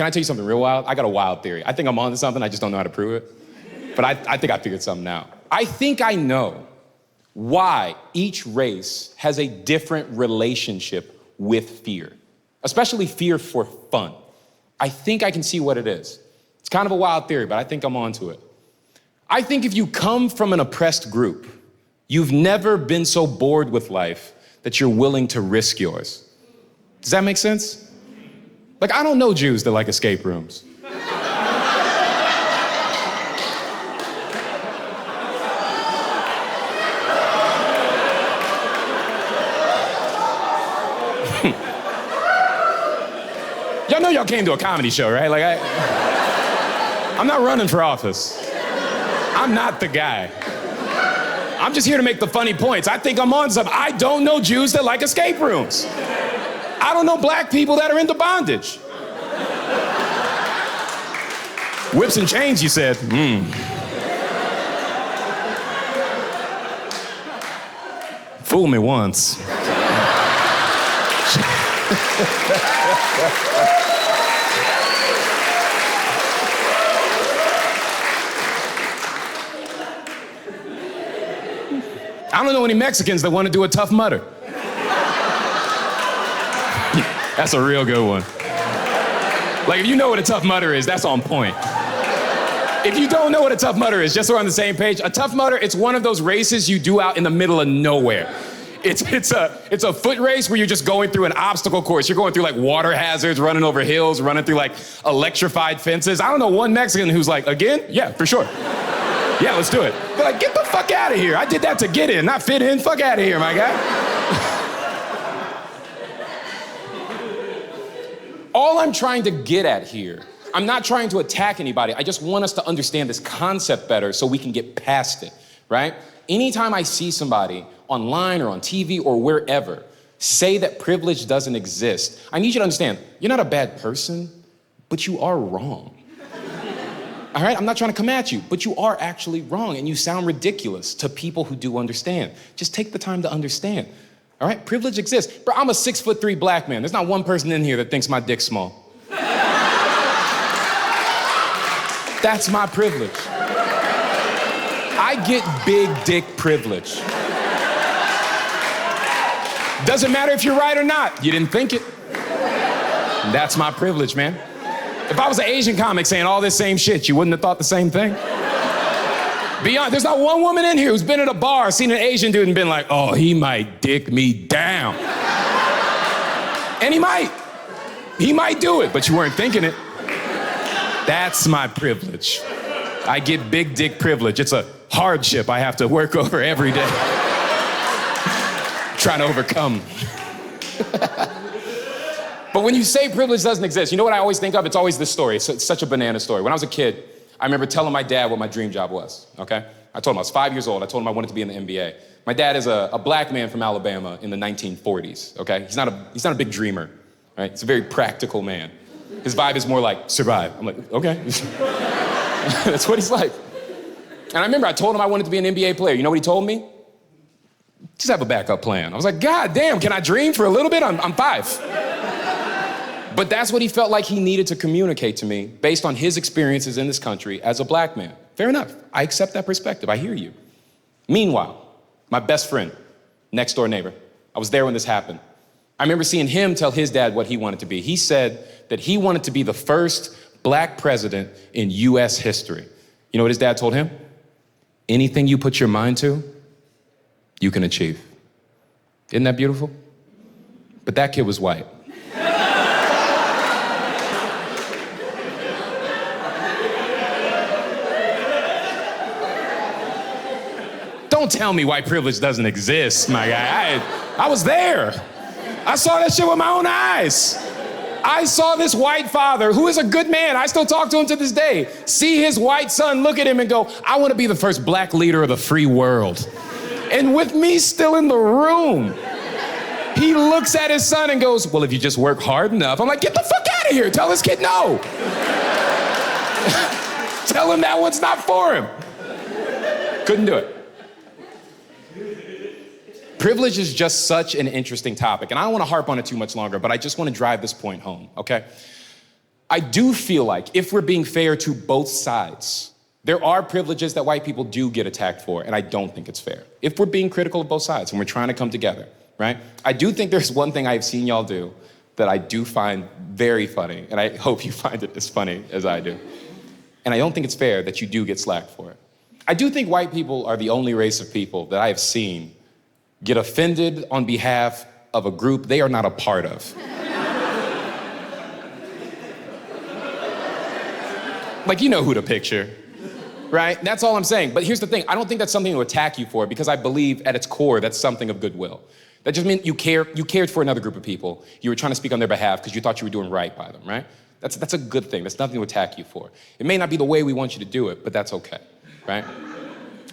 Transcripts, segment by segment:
can I tell you something real wild? I got a wild theory. I think I'm onto something, I just don't know how to prove it. But I think I figured something out. I think I know why each race has a different relationship with fear, especially fear for fun. I think I can see what it is. It's kind of a wild theory, but I think I'm onto it. I think if you come from an oppressed group, you've never been so bored with life that you're willing to risk yours. Does that make sense? Like, I don't know Jews that like escape rooms. Y'all know y'all came to a comedy show, right? Like, I'm not running for office. I'm not the guy. I'm just here to make the funny points. I think I'm on something. I don't know Jews that like escape rooms. I don't know black people that are into bondage. Whips and chains, you said. Fool me once. I don't know any Mexicans that want to do a Tough Mudder. That's a real good one. Like, if you know what a Tough Mudder is, that's on point. If you don't know what a Tough Mudder is, just so we're on the same page, a Tough Mudder, it's one of those races you do out in the middle of nowhere. It's a foot race where you're just going through an obstacle course. You're going through like water hazards, running over hills, running through like electrified fences. I don't know one Mexican who's like, again? Yeah, for sure. Yeah, let's do it. They're like, get the fuck out of here. I did that to get in, not fit in. Fuck out of here, my guy. All I'm trying to get at here, I'm not trying to attack anybody. I just want us to understand this concept better so we can get past it, right? Anytime I see somebody online or on TV or wherever say that privilege doesn't exist, I need you to understand, you're not a bad person, but you are wrong. All right, I'm not trying to come at you, but you are actually wrong and you sound ridiculous to people who do understand. Just take the time to understand. All right, privilege exists. Bro, I'm a 6'3" black man. There's not one person in here that thinks my dick's small. That's my privilege. I get big dick privilege. Doesn't matter if you're right or not. You didn't think it. That's my privilege, man. If I was an Asian comic saying all this same shit, you wouldn't have thought the same thing? Beyond, there's not one woman in here who's been at a bar, seen an Asian dude and been like, oh, he might dick me down. And he might. He might do it, but you weren't thinking it. That's my privilege. I get big dick privilege. It's a hardship I have to work over every day. Trying to overcome. But when you say privilege doesn't exist, you know what I always think of? It's always this story. It's such a banana story. When I was a kid, I remember telling my dad what my dream job was, okay? I told him I was 5 years old. I told him I wanted to be in the NBA. My dad is a black man from Alabama in the 1940s, okay? He's not a big dreamer, right? He's a very practical man. His vibe is more like, survive. I'm like, okay. That's what he's like. And I remember I told him I wanted to be an NBA player. You know what he told me? Just have a backup plan. I was like, God damn, can I dream for a little bit? I'm 5. But that's what he felt like he needed to communicate to me based on his experiences in this country as a black man. Fair enough. I accept that perspective. I hear you. Meanwhile, my best friend, next door neighbor, I was there when this happened. I remember seeing him tell his dad what he wanted to be. He said that he wanted to be the first black president in US history. You know what his dad told him? Anything you put your mind to, you can achieve. Isn't that beautiful? But that kid was white. Don't tell me white privilege doesn't exist, my guy. I was there. I saw that shit with my own eyes. I saw this white father, who is a good man, I still talk to him to this day, see his white son look at him and go, I want to be the first black leader of the free world. And with me still in the room, he looks at his son and goes, well, if you just work hard enough. I'm like, get the fuck out of here. Tell this kid no. Tell him that one's not for him. Couldn't do it. Privilege is just such an interesting topic, and I don't want to harp on it too much longer, but I just want to drive this point home, okay? I do feel like if we're being fair to both sides, there are privileges that white people do get attacked for, and I don't think it's fair. If we're being critical of both sides and we're trying to come together, right? I do think there's one thing I've seen y'all do that I do find very funny, and I hope you find it as funny as I do. And I don't think it's fair that you do get slacked for it. I do think white people are the only race of people that I have seen get offended on behalf of a group they are not a part of. Like, you know who to picture, right? That's all I'm saying. But here's the thing, I don't think that's something to attack you for, because I believe at its core, that's something of goodwill. That just means you cared for another group of people. You were trying to speak on their behalf because you thought you were doing right by them, right? That's a good thing. That's nothing to attack you for. It may not be the way we want you to do it, but that's okay, right?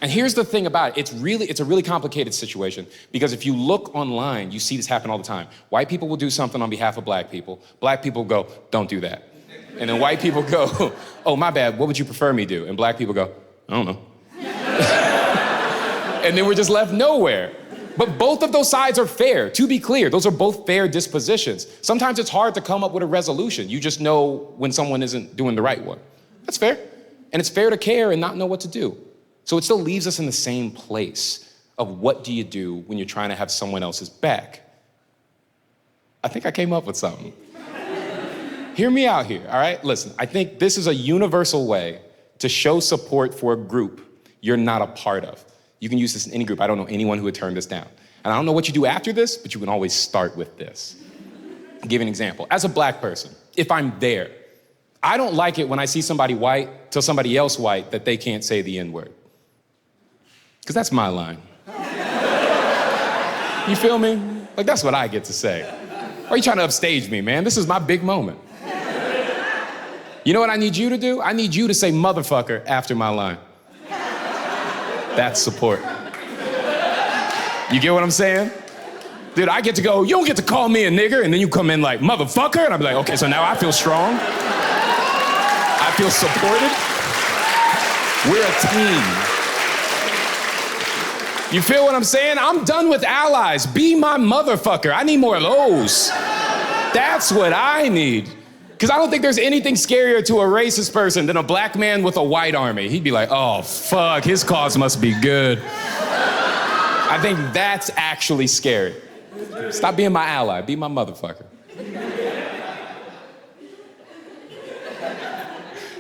And here's the thing about it. It's a really complicated situation, because if you look online, you see this happen all the time. White people will do something on behalf of black people. Black people go, don't do that. And then white people go, oh, my bad, what would you prefer me do? And black people go, I don't know. And then we're just left nowhere. But both of those sides are fair. To be clear, those are both fair dispositions. Sometimes it's hard to come up with a resolution. You just know when someone isn't doing the right one. That's fair. And it's fair to care and not know what to do. So it still leaves us in the same place of what do you do when you're trying to have someone else's back. I think I came up with something. Hear me out here, all right? Listen, I think this is a universal way to show support for a group you're not a part of. You can use this in any group. I don't know anyone who would turn this down. And I don't know what you do after this, but you can always start with this. I'll give you an example. As a black person, if I'm there, I don't like it when I see somebody white tell somebody else white that they can't say the N-word. Because that's my line. You feel me? Like, that's what I get to say. Why are you trying to upstage me, man? This is my big moment. You know what I need you to do? I need you to say motherfucker after my line. That's support. You get what I'm saying? Dude, I get to go, you don't get to call me a nigger, and then you come in like, motherfucker, and I'm like, okay, so now I feel strong. I feel supported. We're a team. You feel what I'm saying? I'm done with allies. Be my motherfucker. I need more of those. That's what I need. Because I don't think there's anything scarier to a racist person than a black man with a white army. He'd be like, oh, fuck, his cause must be good. I think that's actually scary. Stop being my ally, be my motherfucker.